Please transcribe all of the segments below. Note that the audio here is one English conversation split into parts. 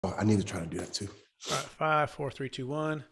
I need to try to do that too. All right, 5, 4, 3, 2, 1.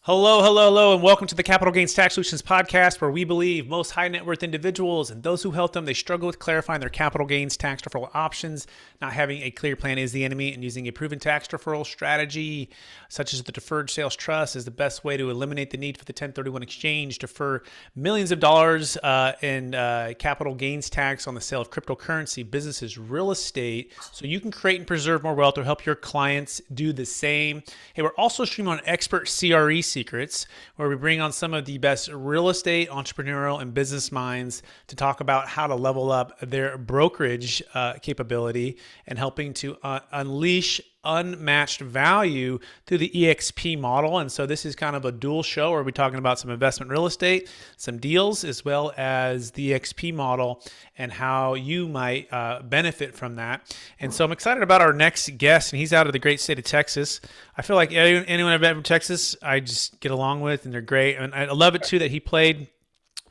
Hello, and welcome to the Capital Gains Tax Solutions podcast, where we believe most high net worth individuals and those who help them, they struggle with clarifying their capital gains tax deferral options. Not having a clear plan is the enemy, and using a proven tax deferral strategy, such as the Deferred Sales Trust, is the best way to eliminate the need for the 1031 exchange, defer millions of dollars in capital gains tax on the sale of cryptocurrency, businesses, real estate, so you can create and preserve more wealth or help your clients do the same. Hey, we're also streaming on Expert CRE Secrets, where we bring on some of the best real estate, entrepreneurial, and business minds to talk about how to level up their brokerage capability and helping to unleash unmatched value through the eXp model. And so this is kind of a dual show where we're talking about some investment real estate, some deals, as well as the eXp model and how you might benefit from that. And so I'm excited about our next guest, and he's out of the great state of Texas. I feel like anyone I've met from Texas, I just get along with, and they're great. And I love it too that he played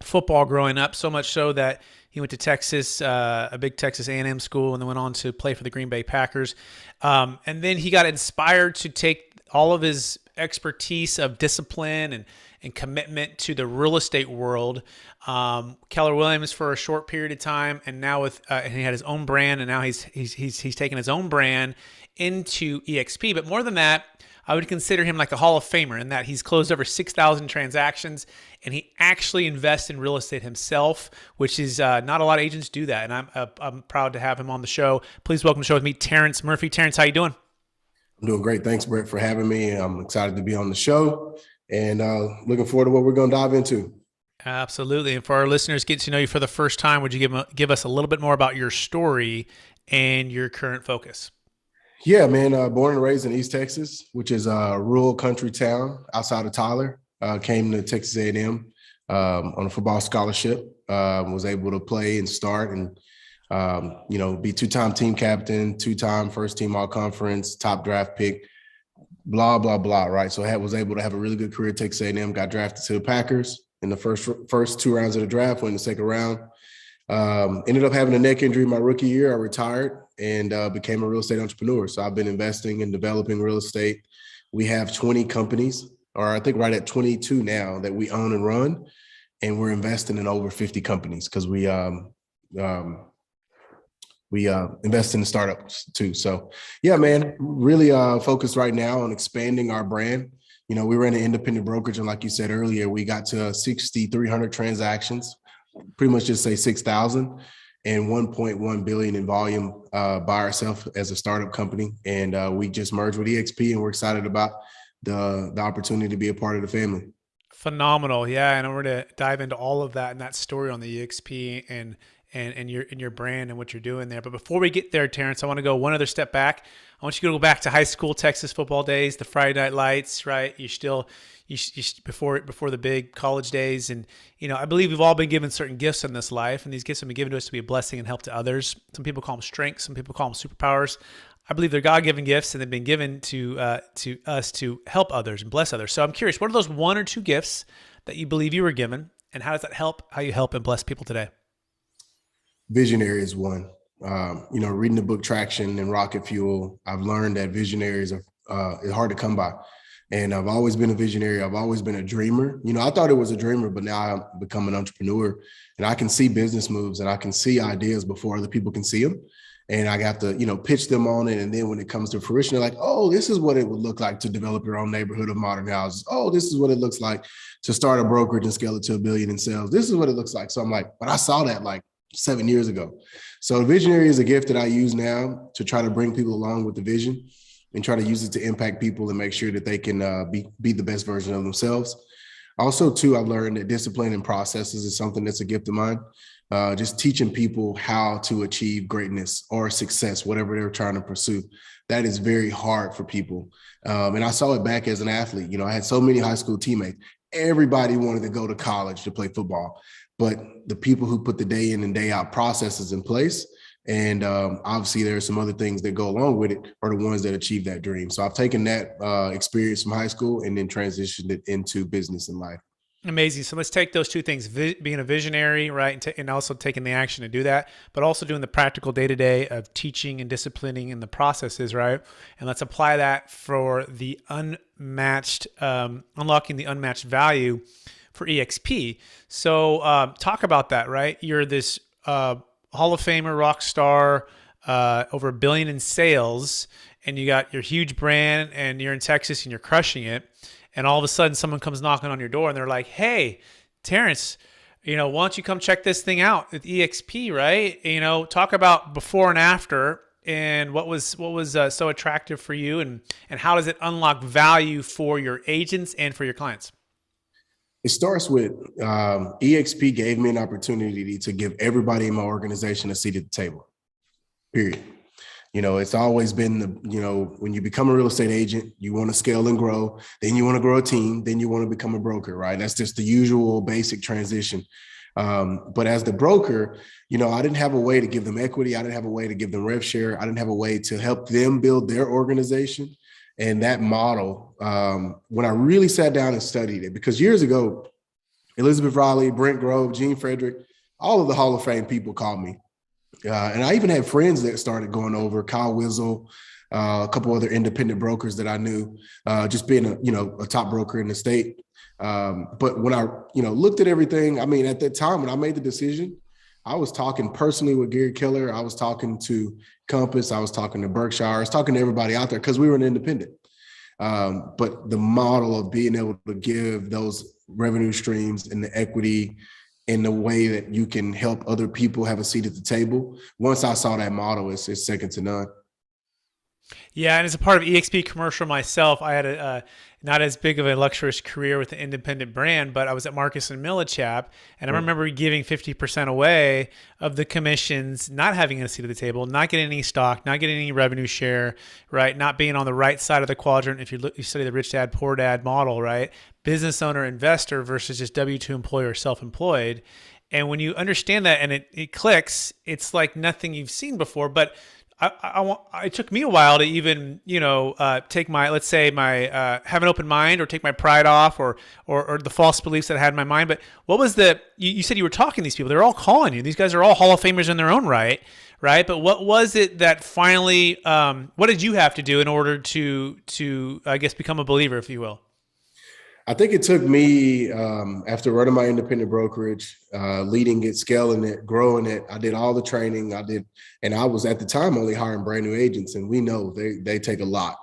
football growing up, so much so that he went to Texas, a big Texas A&M school, and then went on to play for the Green Bay Packers. And then he got inspired to take all of his expertise of discipline and commitment to the real estate world. Keller Williams for a short period of time, and now and he had his own brand, and now he's taken his own brand into eXp. But more than that, I would consider him like a Hall of Famer in that he's closed over 6,000 transactions, and he actually invests in real estate himself, which is not a lot of agents do that. And I'm proud to have him on the show. Please welcome to the show with me, Terence Murphy. Terence, how you doing? I'm doing great. Thanks, Brett, for having me. I'm excited to be on the show and looking forward to what we're going to dive into. Absolutely. And for our listeners, get to know you for the first time, would you give us a little bit more about your story and your current focus? Yeah, man. Born and raised in East Texas, which is a rural country town outside of Tyler. Came to Texas A&M on a football scholarship. Was able to play and start and be two-time team captain, two-time first team all conference, top draft pick, blah blah blah. Right. So I was able to have a really good career at Texas A&M. Got drafted to the Packers in the first two rounds of the draft. Went in the second round. Ended up having a neck injury my rookie year. I retired and became a real estate entrepreneur. So I've been investing and developing real estate. We have 20 companies, or I think right at 22 now, that we own and run, and we're investing in over 50 companies because we invest in startups too. So yeah, man, really focused right now on expanding our brand. We ran an independent brokerage, and like you said earlier, we got to 6,300 transactions. Pretty much just say 6,000 and 1.1 billion in volume by ourselves as a startup company. And we just merged with eXp, and we're excited about the opportunity to be a part of the family. Phenomenal. Yeah. And we're going to dive into all of that and that story on the eXp and your brand and what you're doing there. But before we get there, Terrence, I want to go one other step back. I want you to go back to high school Texas football days, the Friday Night Lights, right? You before the big college days. And, I believe we've all been given certain gifts in this life, and these gifts have been given to us to be a blessing and help to others. Some people call them strengths. Some people call them superpowers. I believe they're God-given gifts, and they've been given to us to help others and bless others. So I'm curious, what are those one or two gifts that you believe you were given, and how does that help how you help and bless people today? Visionary is one. Reading the book Traction and Rocket Fuel, I've learned that visionaries are hard to come by. And I've always been a visionary. I've always been a dreamer. I thought it was a dreamer, but now I've become an entrepreneur, and I can see business moves and I can see ideas before other people can see them. And I have to, pitch them on it. And then when it comes to fruition, they're like, oh, this is what it would look like to develop your own neighborhood of modern houses. Oh, this is what it looks like to start a brokerage and scale it to $1 billion in sales. This is what it looks like. So I'm like, but I saw that like 7 years ago. So visionary is a gift that I use now to try to bring people along with the vision and try to use it to impact people and make sure that they can be the best version of themselves. Also, too, I've learned that discipline and processes is something that's a gift of mine. Just teaching people how to achieve greatness or success, whatever they're trying to pursue. That is very hard for people. And I saw it back as an athlete. I had so many high school teammates. Everybody wanted to go to college to play football. But the people who put the day in and day out processes in place, and obviously there are some other things that go along with it, are the ones that achieve that dream. So I've taken that experience from high school and then transitioned it into business and life. Amazing. So let's take those two things: being a visionary, right, and also taking the action to do that, but also doing the practical day to day of teaching and disciplining in the processes, right? And let's apply that for the unmatched, unlocking the unmatched value for eXp. So talk about that, right? You're this Hall of Famer, rock star, over $1 billion in sales, and you got your huge brand, and you're in Texas, and you're crushing it. And all of a sudden, someone comes knocking on your door, and they're like, "Hey, Terrence, why don't you come check this thing out at eXp, right? Talk about before and after." And what was so attractive for you, and how does it unlock value for your agents and for your clients? It starts with EXP gave me an opportunity to give everybody in my organization a seat at the table, period. It's always been when you become a real estate agent, you want to scale and grow, then you want to grow a team, then you want to become a broker, right? That's just the usual basic transition. But as the broker, I didn't have a way to give them equity. I didn't have a way to give them rev share. I didn't have a way to help them build their organization. And that model, when I really sat down and studied it, because years ago, Elizabeth Riley, Brent Grove, Gene Frederick, all of the Hall of Fame people called me. And I even had friends that started going over, Kyle Wizzle, a couple other independent brokers that I knew, just being a top broker in the state. But when I, looked at everything, I mean, at that time when I made the decision, I was talking personally with Gary Keller. I was talking to Compass. I was talking to Berkshire. I was talking to everybody out there because we were an independent. But the model of being able to give those revenue streams and the equity in the way that you can help other people have a seat at the table. Once I saw that model, it's second to none. Yeah, and as a part of eXp commercial myself, I had a not as big of a luxurious career with an independent brand, but I was at Marcus and Millichap, and I remember giving 50% away of the commissions, not having a seat at the table, not getting any stock, not getting any revenue share, right? Not being on the right side of the quadrant. If you study the rich dad, poor dad model, right? Business owner, investor versus just W-2 employee or self-employed. And when you understand that and it clicks, it's like nothing you've seen before. But it took me a while to even, take my, let's say have an open mind, or take my pride off, or the false beliefs that I had in my mind. But what was you said you were talking to these people, they're all calling you. These guys are all Hall of Famers in their own right. Right. But what was it that finally, what did you have to do in order to, I guess, become a believer, if you will? I think it took me, after running my independent brokerage, leading it, scaling it, growing it. I did all the training. And I was at the time only hiring brand new agents, and we know they take a lot.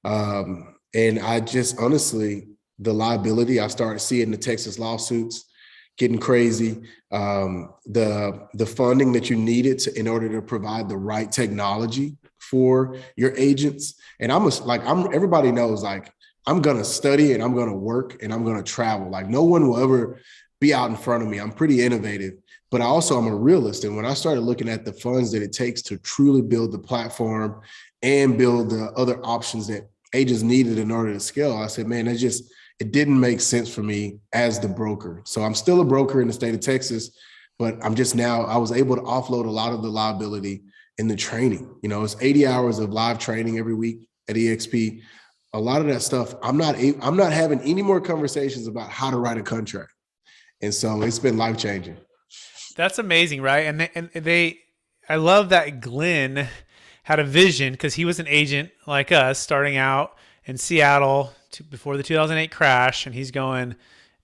And I just honestly, the liability, I started seeing the Texas lawsuits getting crazy. The funding that you needed in order to provide the right technology for your agents. And everybody knows, like, I'm going to study and I'm going to work and I'm going to travel. Like, no one will ever be out in front of me. I'm pretty innovative, but I'm a realist. And when I started looking at the funds that it takes to truly build the platform and build the other options that agents needed in order to scale, I said, man, it didn't make sense for me as the broker. So I'm still a broker in the state of Texas, but I was able to offload a lot of the liability in the training. It's 80 hours of live training every week at eXp. A lot of that stuff, I'm not having any more conversations about how to write a contract. And so it's been life-changing. That's amazing, right? I love that Glenn had a vision, because he was an agent like us starting out in Seattle before the 2008 crash, and he's going,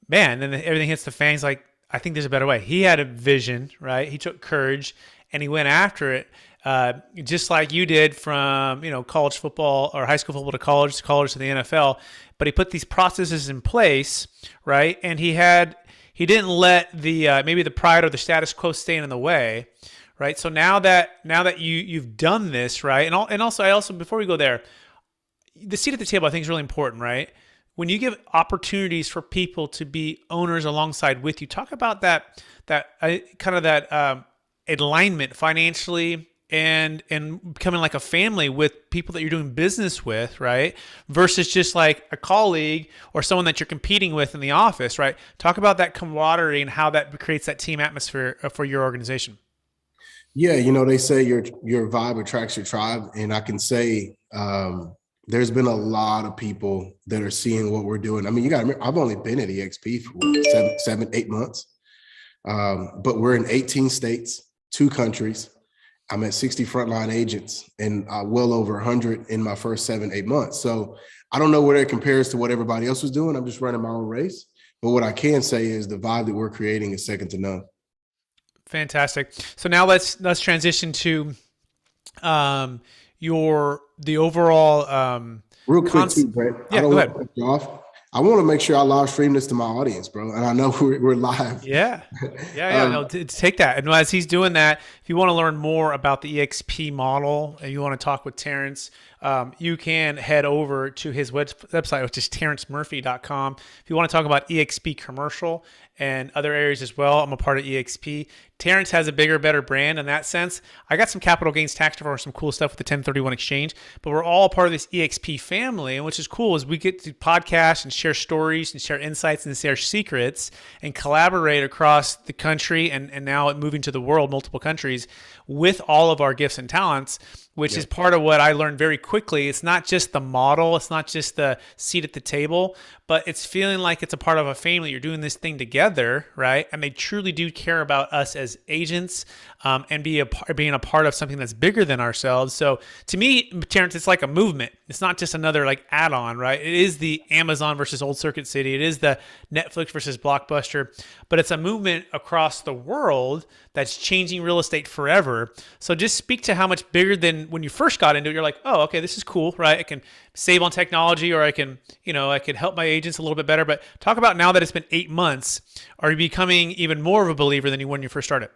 man, then everything hits the fan. He's like, I think there's a better way. He had a vision, right? He took courage and he went after it. Just like you did, from college football or high school football to college to the NFL. But he put these processes in place, right? And he didn't let the maybe the pride or the status quo stand in the way, right? So now that you've done this, right? And also before we go there, the seat at the table I think is really important, right? When you give opportunities for people to be owners alongside with you, talk about that kind of that alignment financially, and becoming like a family with people that you're doing business with, right? Versus just like a colleague or someone that you're competing with in the office, right? Talk about that camaraderie and how that creates that team atmosphere for your organization. Yeah, they say your vibe attracts your tribe. And I can say, there's been a lot of people that are seeing what we're doing. I mean, you got to remember, I've only been at eXp for what, 8 months, but we're in 18 states, 2 countries. I'm at 60 frontline agents and well over 100 in my first 7, 8 months. So I don't know where that compares to what everybody else was doing. I'm just running my own race. But what I can say is the vibe that we're creating is second to none. Fantastic. So now let's transition to the overall Real quick too, Brett. I Yeah, don't go want to ahead. cut you off. I want to make sure I live stream this to my audience, bro. And I know we're live. Yeah. Yeah. No, take that. And as he's doing that, if you want to learn more about the eXp model and you want to talk with Terence, you can head over to his website, which is terencemurphy.com. If you want to talk about eXp commercial and other areas as well, I'm a part of eXp. Terence has a bigger, better brand in that sense. I got some capital gains tax deferral, some cool stuff with the 1031 exchange, but we're all part of this eXp family. And which is cool is we get to podcast and share stories and share insights and share secrets and collaborate across the country and now moving to the world, multiple countries, with all of our gifts and talents, which is part of what I learned very quickly. It's not just the model. It's not just the seat at the table, but it's feeling like it's a part of a family. You're doing this thing together, right? And they truly do care about us as agents and being a part of something that's bigger than ourselves. So to me, Terrence, it's like a movement. It's not just another like add-on, right? It is the Amazon versus Old Circuit City. It is the Netflix versus Blockbuster, but it's a movement across the world that's changing real estate forever. So just speak to how much bigger than when you first got into it. You're like, oh, okay, this is cool, right? I can save on technology, or I can help my agents a little bit better. But talk about now that it's been 8 months, are you becoming even more of a believer than you when you first started?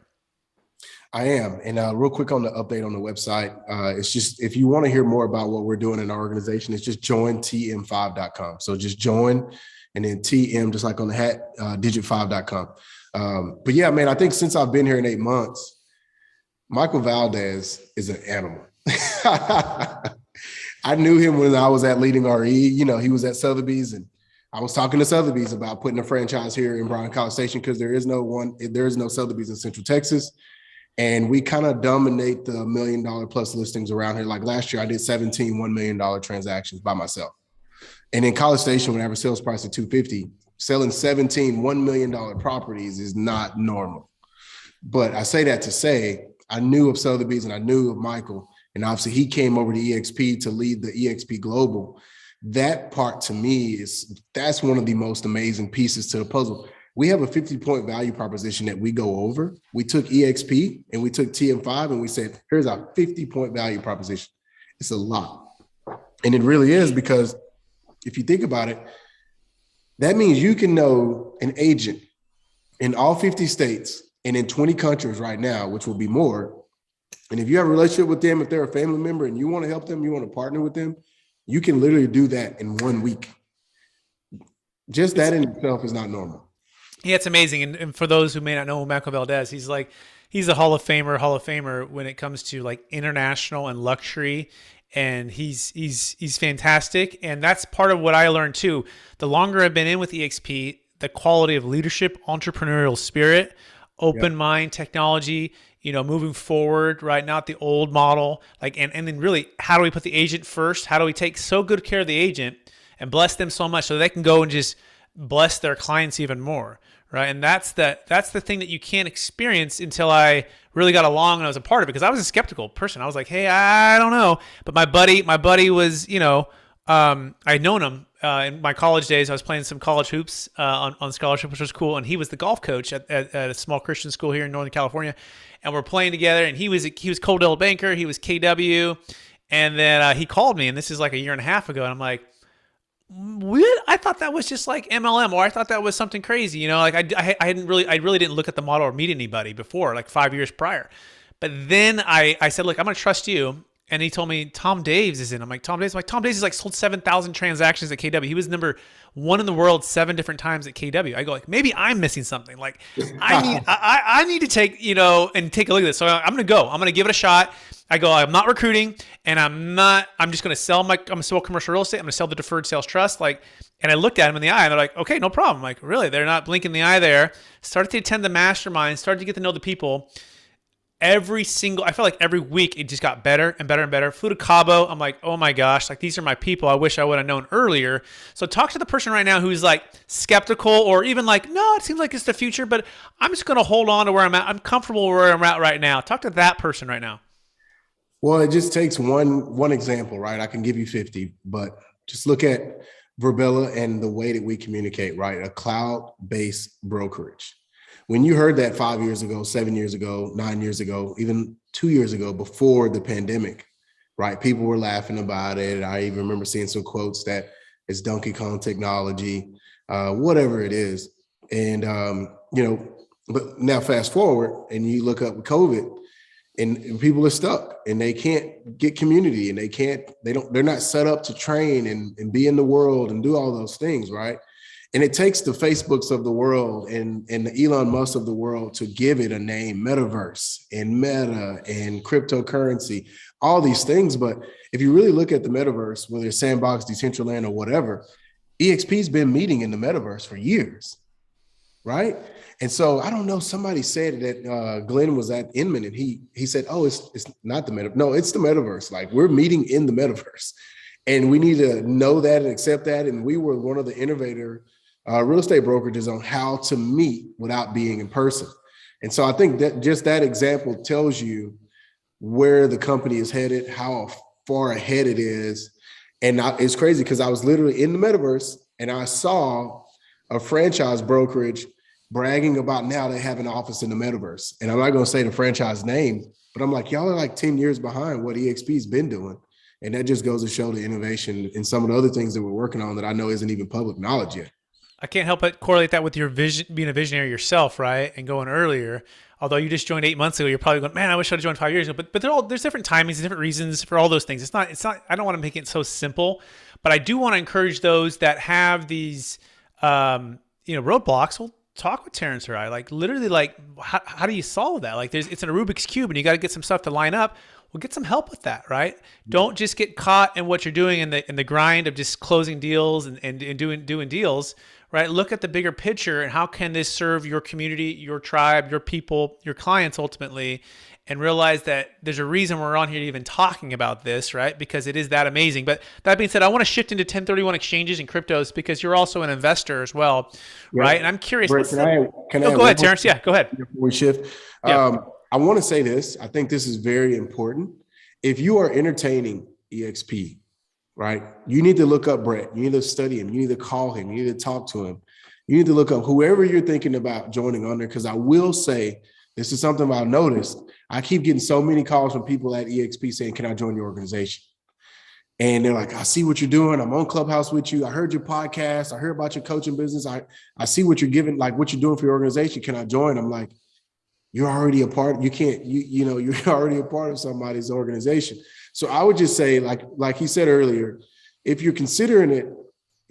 I am. And real quick on the update on the website, it's just, if you want to hear more about what we're doing in our organization, it's just jointm5.com. So just join and then TM, just like on the hat, digit5.com. But yeah, man, I think since I've been here in 8 months, Michael Valdez is an animal. I knew him when I was at Leading RE. You know, he was at Sotheby's, and I was talking to Sotheby's about putting a franchise here in Bryan College Station because there is no Sotheby's in Central Texas. And we kind of dominate the $1 million plus listings around here. Like last year, I did 17 $1 million transactions by myself. And in College Station, when I have a sales price of $250, selling 17 $1 million properties is not normal. But I say that to say, I knew of Sotheby's and I knew of Michael. And obviously he came over to eXp to lead the eXp Global. That part to me that's one of the most amazing pieces to the puzzle. We have a 50-point value proposition that we go over. We took eXp and we took TM5 and we said, here's our 50-point value proposition. It's a lot. And it really is, because if you think about it, that means you can know an agent in all 50 states and in 20 countries right now, which will be more. And if you have a relationship with them, if they're a family member and you want to help them, you want to partner with them, you can literally do that in 1 week. Just that in itself is not normal. Yeah, it's amazing. And for those who may not know Michael Valdez, he's a Hall of Famer when it comes to like international and luxury. And he's fantastic. And that's part of what I learned too. The longer I've been in with eXp, the quality of leadership, entrepreneurial spirit, open mind, technology, moving forward, right? Not the old model. And then really, how do we put the agent first? How do we take so good care of the agent and bless them so much so they can go and just bless their clients even more, right? And that's the thing that you can't experience until I really got along and I was a part of it, because I was a skeptical person. I was like, hey, I don't know. But my buddy was, I'd known him in my college days. I was playing some college hoops on scholarship, which was cool. And he was the golf coach at a small Christian school here in Northern California. And we're playing together. And he was Coldell Banker. He was KW. And then he called me, and this is like a year and a half ago. And I'm like, what? I thought that was just like MLM, or I thought that was something crazy. Like I really didn't look at the model or meet anybody before, like 5 years prior. But then I said, look, I'm going to trust you. And he told me Tom Daves is in. I'm like, Tom Daves? Tom Daves is like sold 7,000 transactions at KW. He was number one in the world 7 different times at KW. I go like, maybe I'm missing something. Like I need to take, and take a look at this. So I'm going to go. I'm going to give it a shot. I go, I'm not recruiting, and I'm just going to sell I'm going to sell commercial real estate. I'm going to sell the Deferred Sales Trust. And I looked at him in the eye, and they're like, okay, no problem. I'm like, really? They're not blinking the eye there. Started to attend the mastermind, started to get to know the people. I feel like every week it just got better and better and better. Flew to Cabo. I'm like, oh my gosh, like these are my people. I wish I would have known earlier. So talk to the person right now who's like skeptical or even like, no, it seems like it's the future, but I'm just going to hold on to where I'm at. I'm comfortable where I'm at right now. Talk to that person right now. Well, it just takes one example, right? I can give you 50, but just look at Verbella and the way that we communicate, right? A cloud-based brokerage. When you heard that 5 years ago, 7 years ago, 9 years ago, even 2 years ago, before the pandemic, right? People were laughing about it. I even remember seeing some quotes that it's Donkey Kong technology, whatever it is. And, but now fast forward and you look up COVID, and people are stuck and they can't get community and they're not set up to train and be in the world and do all those things, right? And it takes the Facebooks of the world and the Elon Musk of the world to give it a name, metaverse and meta and cryptocurrency, all these things. But if you really look at the metaverse, whether it's Sandbox, Decentraland, or whatever, eXp's been meeting in the metaverse for years, right? And so I don't know, somebody said that Glenn was at Inman and he said, oh, it's not the metaverse. No, it's the metaverse. Like, we're meeting in the metaverse. And we need to know that and accept that. And we were one of the innovator real estate brokerages on how to meet without being in person. And so I think that just that example tells you where the company is headed, how far ahead it is. And it's crazy because I was literally in the metaverse and I saw a franchise brokerage bragging about now they have an office in the metaverse. And I'm not going to say the franchise name, but I'm like, y'all are like 10 years behind what eXp's been doing. And that just goes to show the innovation and some of the other things that we're working on that I know isn't even public knowledge yet. I can't help but correlate that with your vision, being a visionary yourself, right? And going earlier. Although you just joined 8 months ago, you're probably going, man, I wish I'd joined 5 years ago. But there's different timings, different reasons for all those things. It's not. I don't want to make it so simple, but I do want to encourage those that have these, roadblocks. Well, talk with Terrence or I. Like literally, like how do you solve that? Like it's in a Rubik's cube, and you got to get some stuff to line up. Well, get some help with that, right? Don't just get caught in what you're doing in the grind of just closing deals and doing deals, right? Look at the bigger picture and how can this serve your community, your tribe, your people, your clients ultimately, and realize that there's a reason we're on here even talking about this, right? Because it is that amazing. But that being said, I want to shift into 1031 exchanges and cryptos because you're also an investor as well, right? And I'm curious. Brett, can I go ahead, Terrence. Yeah, go ahead. Before we shift. Yeah. I want to say this. I think this is very important. If you are entertaining eXp, right, you need to look up Brett. You need to study him. You need to call him. You need to talk to him. You need to look up whoever you're thinking about joining under, because I will say, this is something I've noticed. I keep getting so many calls from people at eXp saying, can I join your organization? And they're like, I see what you're doing. I'm on Clubhouse with you. I heard your podcast. I heard about your coaching business. I see what you're giving, like what you're doing for your organization. Can I join? I'm like, you're already a part. You're already a part of somebody's organization. So I would just say, like he said earlier, if you're considering it,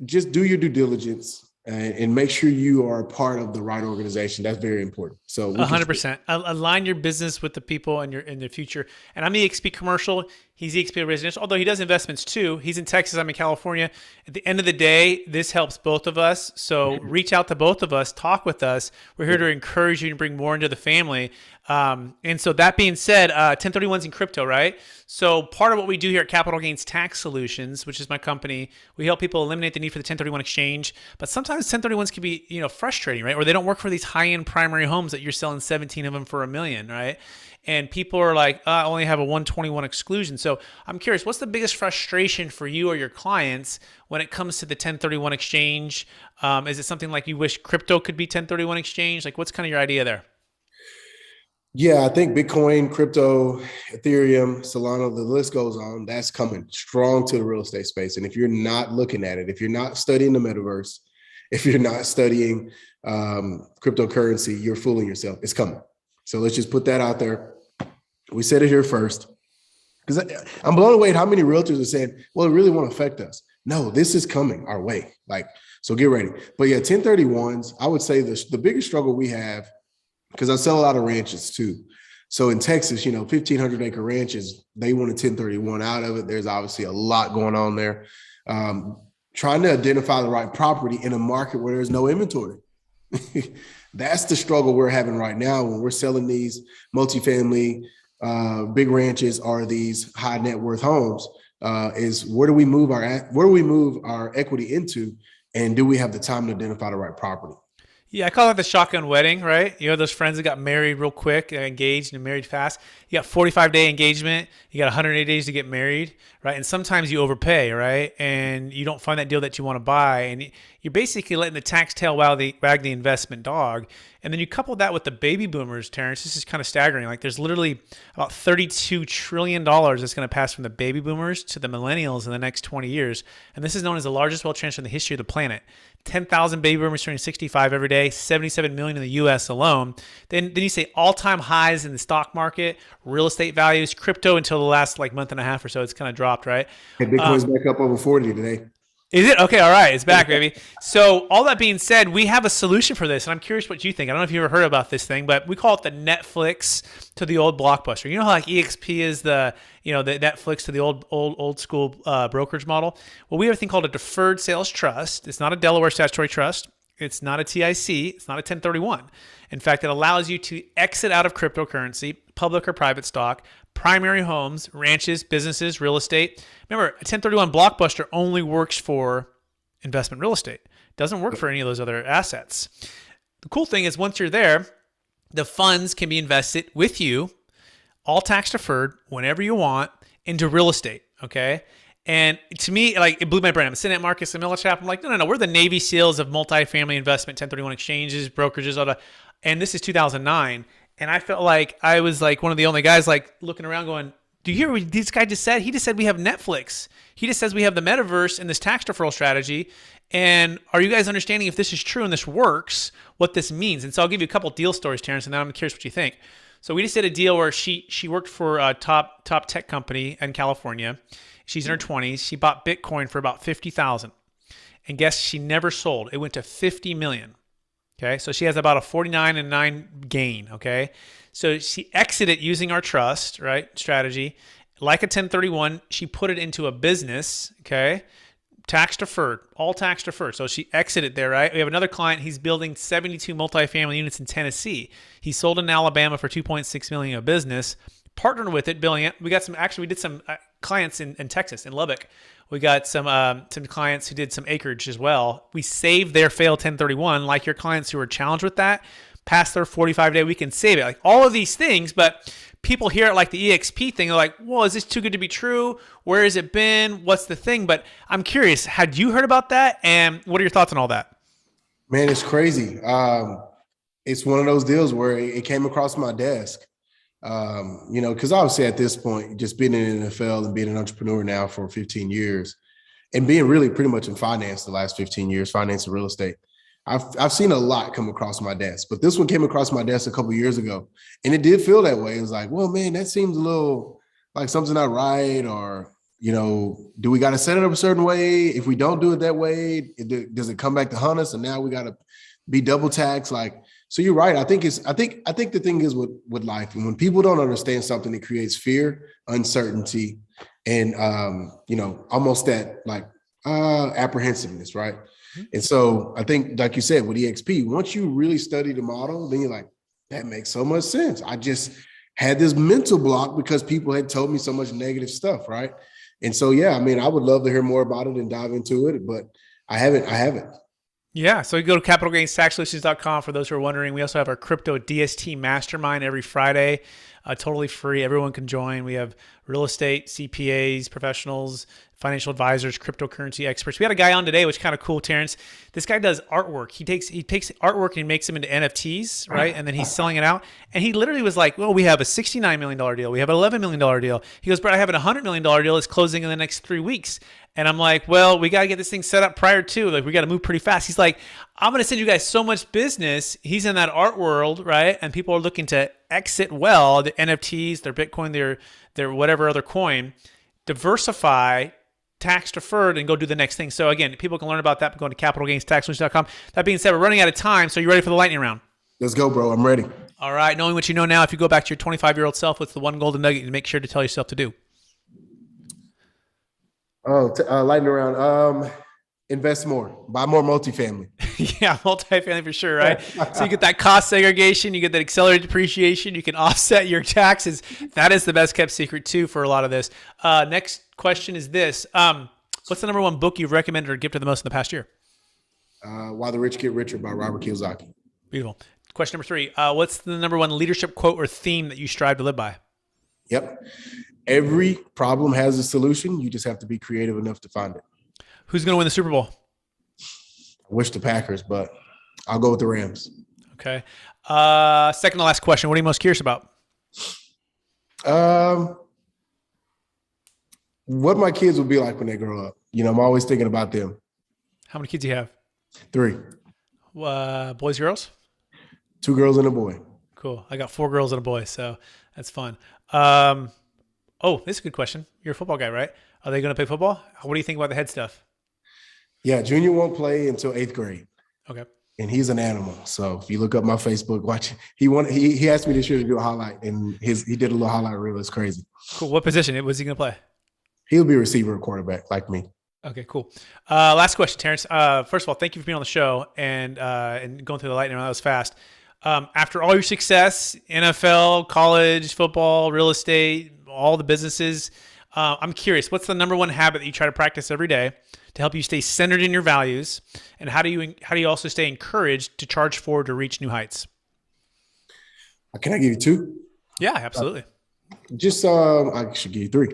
just do your due diligence and make sure you are a part of the right organization. That's very important. So 100%. Align your business with the people in the future. And I'm eXp commercial. He's eXp residential, although he does investments too. He's in Texas. I'm in California. At the end of the day, this helps both of us. So reach out to both of us. Talk with us. We're here to encourage you and bring more into the family. And so that being said, 1031's in crypto, right? So part of what we do here at Capital Gains Tax Solutions, which is my company, we help people eliminate the need for the 1031 exchange. But sometimes 1031s can be, frustrating, right? Or they don't work for these high-end primary homes that you're selling 17 of them for $1 million, right? And people are like, I only have a 121 exclusion. So I'm curious, what's the biggest frustration for you or your clients when it comes to the 1031 exchange? Is it something like you wish crypto could be 1031 exchange? Like, what's kind of your idea there? Yeah, I think Bitcoin, crypto, Ethereum, Solana, the list goes on. That's coming strong to the real estate space. And if you're not looking at it, if you're not studying the metaverse, if you're not studying cryptocurrency, you're fooling yourself. It's coming. So let's just put that out there. We said it here first. Because I'm blown away at how many realtors are saying, well, it really won't affect us. No, this is coming our way. So get ready. But yeah, 1031s, I would say the biggest struggle we have, because I sell a lot of ranches too. So in Texas, 1,500 acre ranches, they want a 1031 out of it. There's obviously a lot going on there. Trying to identify the right property in a market where there's no inventory. That's the struggle we're having right now when we're selling these multifamily big ranches or these high net worth homes. Is where do we move our equity into, and do we have the time to identify the right property? Yeah, I call that the shotgun wedding, right? You know, those friends that got married real quick, engaged and married fast. You got 45-day engagement. You got 180 days to get married, right? And sometimes you overpay, right? And you don't find that deal that you want to buy. And you're basically letting the tax tail wag the investment dog. And then you couple that with the baby boomers, Terrence. This is kind of staggering. Like there's literally about $32 trillion that's going to pass from the baby boomers to the millennials in the next 20 years. And this is known as the largest wealth transfer in the history of the planet. 10,000 baby boomers turning 65 every day, 77 million in the U.S. alone. Then you say all-time highs in the stock market, real estate values, crypto until the last like month and a half or so, it's kind of dropped, right? Hey, Bitcoin's back up over 40 today. Is it? Okay, all right. It's back, baby. So all that being said, we have a solution for this, and I'm curious what you think. I don't know if you ever heard about this thing, but we call it the Netflix to the old Blockbuster. You know how like eXp is the Netflix to the old school brokerage model? Well, we have a thing called a Deferred Sales Trust. It's not a Delaware statutory trust. It's not a TIC. It's not a 1031. In fact, it allows you to exit out of cryptocurrency, public or private stock, primary homes, ranches, businesses, real estate. Remember, a 1031 Blockbuster only works for investment real estate. It doesn't work for any of those other assets. The cool thing is once you're there, the funds can be invested with you, all tax deferred, whenever you want, into real estate, okay? And to me, like it blew my brain. I'm sitting at Marcus and Millichap. I'm like, no. We're the Navy SEALs of multifamily investment, 1031 exchanges, brokerages, all that. And this is 2009. And I felt like I was like one of the only guys like looking around going, do you hear what this guy just said? He just said we have Netflix. He just says we have the metaverse and this tax deferral strategy. And are you guys understanding if this is true and this works, what this means? And so I'll give you a couple deal stories, Terrence, and then I'm curious what you think. So we just did a deal where she worked for a top tech company in California. She's in her 20s. She bought Bitcoin for about 50,000. And guess she never sold. It went to 50 million. Okay, so she has about a 49.9 gain. Okay, so she exited using our trust, right, strategy. Like a 1031, she put it into a business, okay, tax deferred, all tax deferred. So she exited there, right? We have another client. He's building 72 multifamily units in Tennessee. He sold in Alabama for 2.6 million a business. Partnered with it, billing it. We did some clients in Texas, in Lubbock. We got some clients who did some acreage as well. We saved their failed 1031, like your clients who were challenged with that, past their 45-day, we can save it. Like all of these things, but people hear it like the eXp thing. They're like, well, is this too good to be true? Where has it been? What's the thing? But I'm curious, had you heard about that? And what are your thoughts on all that? Man, it's crazy. It's one of those deals where it came across my desk. Because obviously at this point, just being in the NFL and being an entrepreneur now for 15 years and being really pretty much in finance the last 15 years, finance and real estate, I've seen a lot come across my desk, but this one came across my desk a couple of years ago and it did feel that way. It was like, well, man, that seems a little like something's not right. Or, do we got to set it up a certain way? If we don't do it that way, does it come back to hunt us? And now we got to be double taxed. Like, so you're right. I think the thing is with life, and when people don't understand something, it creates fear, uncertainty, and almost that like apprehensiveness, right? Mm-hmm. And so I think, like you said, with eXp, once you really study the model, then you're like, that makes so much sense. I just had this mental block because people had told me so much negative stuff, right? And so, yeah, I mean, I would love to hear more about it and dive into it, but I haven't. Yeah, so you go to capitalgainstaxsolutions.com for those who are wondering. We also have our crypto DST mastermind every Friday, totally free. Everyone can join. We have real estate, CPAs, professionals, financial advisors, cryptocurrency experts. We had a guy on today, which is kind of cool, Terrence. This guy does artwork. He takes artwork and he makes them into NFTs, right? And then he's selling it out. And he literally was like, well, we have a $69 million deal. We have an $11 million deal. He goes, but I have a $100 million deal that's closing in the next 3 weeks. And I'm like, well, we got to get this thing set up prior to, like, we got to move pretty fast. He's like, I'm going to send you guys so much business. He's in that art world, right? And people are looking to exit well, the NFTs, their Bitcoin, their whatever other coin, diversify, tax deferred, and go do the next thing. So again, people can learn about that by going to capitalgainstaxsolutions.com. That being said, we're running out of time. So you ready for the lightning round? Let's go, bro. I'm ready. All right. Knowing what you know now, if you go back to your 25-year-old self, what's the one golden nugget you make sure to tell yourself to do? Lightning round. Invest more, buy more multifamily. Yeah, multifamily for sure, right? So you get that cost segregation, you get that accelerated depreciation, you can offset your taxes. That is the best kept secret too for a lot of this. Next question is this: what's the number one book you've recommended or gifted the most in the past year? Why the Rich Get Richer by Robert Kiyosaki. Beautiful. Question number 3: what's the number one leadership quote or theme that you strive to live by? Yep. Every problem has a solution. You just have to be creative enough to find it. Who's going to win the Super Bowl? I wish the Packers, but I'll go with the Rams. Okay. Second to last question. What are you most curious about? What my kids will be like when they grow up. I'm always thinking about them. How many kids do you have? 3. Boys, girls? 2 girls and a boy. Cool. I got 4 girls and a boy, so that's fun. This is a good question. You're a football guy, right? Are they going to play football? What do you think about the head stuff? Yeah, Junior won't play until 8th grade. Okay. And he's an animal. So if you look up my Facebook, watch. He asked me this year to do a highlight, and he did a little highlight reel. It's crazy. Cool. What position was he going to play? He'll be a receiver or quarterback like me. Okay, cool. Last question, Terrence. First of all, thank you for being on the show and going through the lightning round. That was fast. After all your success, NFL, college, football, real estate, all the businesses, I'm curious, what's the number one habit that you try to practice every day to help you stay centered in your values? And how do you also stay encouraged to charge forward to reach new heights? Can I give you 2? Yeah, absolutely. I should give you 3.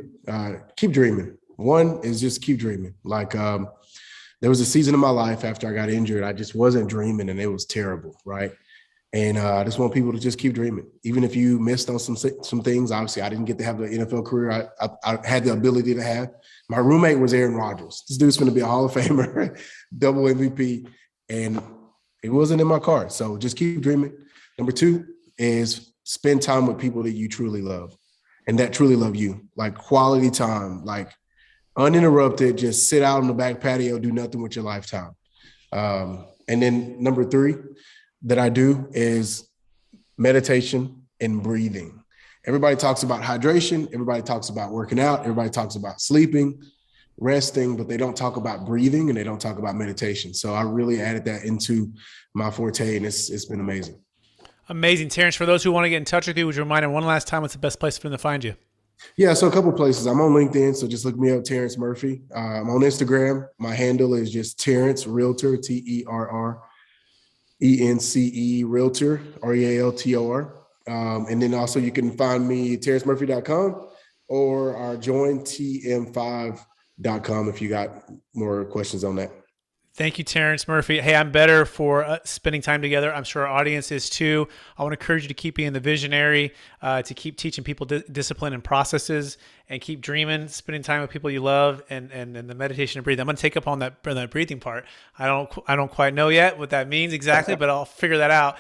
Keep dreaming. 1 is just keep dreaming. Like there was a season of my life after I got injured, I just wasn't dreaming and it was terrible, right? And I just want people to just keep dreaming. Even if you missed on some things, obviously I didn't get to have the NFL career I had the ability to have. My roommate was Aaron Rodgers. This dude's going to be a Hall of Famer, double MVP, and it wasn't in my card. So just keep dreaming. Number 2 is spend time with people that you truly love and that truly love you, like quality time, like uninterrupted, just sit out on the back patio, do nothing with your lifetime. And then number 3 that I do is meditation and breathing. Everybody talks about hydration. Everybody talks about working out. Everybody talks about sleeping, resting, but they don't talk about breathing and they don't talk about meditation. So I really added that into my forte and it's been amazing. Amazing. Terrence, for those who want to get in touch with you, would you remind them one last time what's the best place for them to find you? Yeah, so a couple of places. I'm on LinkedIn, so just look me up, Terence Murphy. I'm on Instagram. My handle is just Terrence Realtor, TERRENCE Realtor, REALTOR. And then also you can find me at terrencemurphy.com or our jointm5.com if you got more questions on that. Thank you, Terence Murphy. Hey, I'm better for spending time together. I'm sure our audience is too. I want to encourage you to keep being the visionary, to keep teaching people discipline and processes, and keep dreaming, spending time with people you love, and the meditation and breathing. I'm going to take up on that breathing part. I don't quite know yet what that means exactly, but I'll figure that out.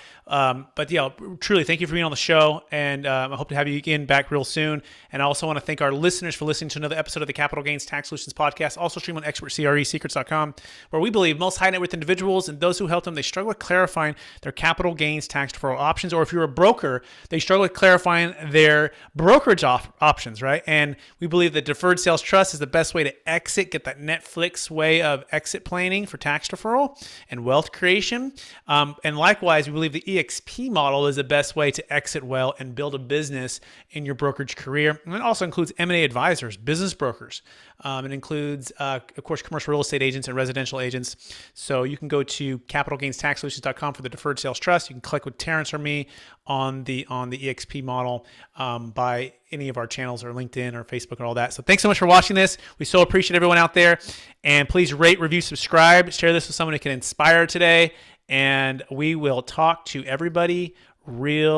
But yeah, truly, thank you for being on the show, and I hope to have you again back real soon. And I also want to thank our listeners for listening to another episode of the Capital Gains Tax Solutions podcast, also stream on expertcresecrets.com, where we believe most high net worth individuals and those who help them, they struggle with clarifying their capital gains tax deferral options, or if you're a broker, they struggle with clarifying their brokerage options, right? And we believe that Deferred Sales Trust is the best way to exit, get that Netflix way of exit planning for tax deferral and wealth creation. And likewise, we believe the eXp model is the best way to exit well and build a business in your brokerage career. And it also includes M&A advisors, business brokers. It includes, of course, commercial real estate agents and residential agents. So you can go to capitalgainstaxsolutions.com for the Deferred Sales Trust. You can click with Terrence or me on the eXp model by any of our channels or LinkedIn or Facebook and all that. So thanks so much for watching this. We so appreciate everyone out there. And please rate, review, subscribe, share this with someone who can inspire today. And we will talk to everybody real